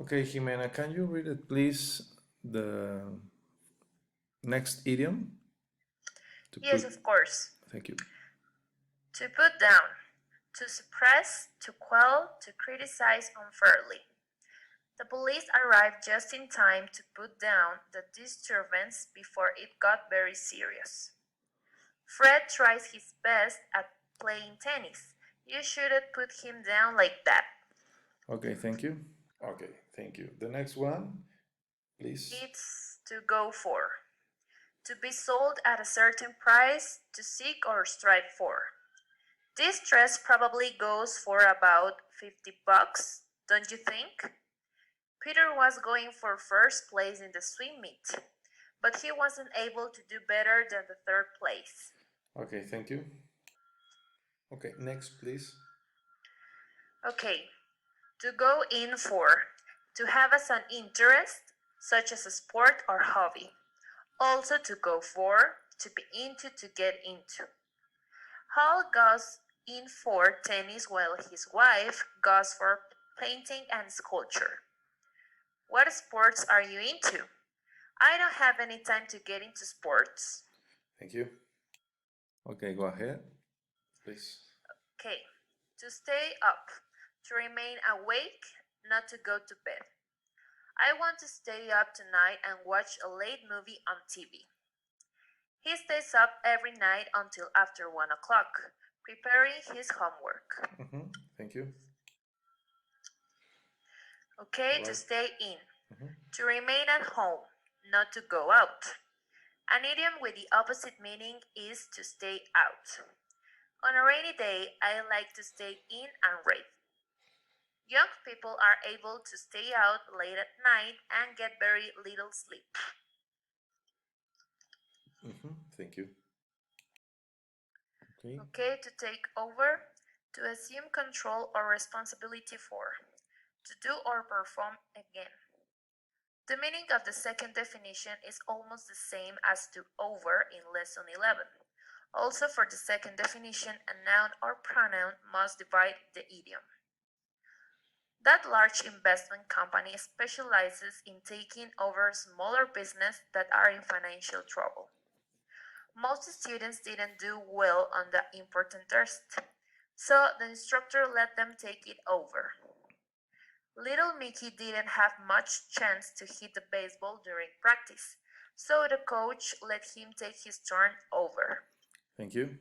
Okay, Jimena, can you read it, please? The next idiom to Yes, put. of course. Thank you. To put down, to suppress, to quell, to criticize unfairly. The police arrived just in time to put down the disturbance before it got very serious. Fred tries his best at playing tennis. You shouldn't put him down like that. Okay, thank you. Okay, thank you. The next one, please. It's to go for. To be sold at a certain price, to seek or strive for. This dress probably goes for about $50, don't you think? Peter was going for first place in the swim meet, but he wasn't able to do better than the third place. Okay, thank you. Okay, next, please. Okay, to go in for. To have as an interest, such as a sport or hobby. Also to go for, to be into, to get into. Hal goes in for tennis while his wife goes for painting and sculpture. What sports are you into? I don't have any time to get into sports. Thank you. Okay, go ahead, please. Okay, to stay up, to remain awake, not to go to bed. I want to stay up tonight and watch a late movie on TV. He stays up every night until after 1 o'clock, preparing his homework. Thank you. Okay, to Right. stay in, to remain at home, not to go out. An idiom with the opposite meaning is to stay out. On a rainy day, I like to stay in and read. Young people are able to stay out late at night and get very little sleep. Thank you. Okay. Okay, to take over, to assume control or responsibility for, to do or perform again. The meaning of the second definition is almost the same as to over in lesson 11. Also, for the second definition, a noun or pronoun must divide the idiom. That large investment company specializes in taking over smaller businesses that are in financial trouble. Most students didn't do well on the important test, so the instructor let them take it over. Little Mickey didn't have much chance to hit the baseball during practice, so the coach let him take his turn over. Thank you.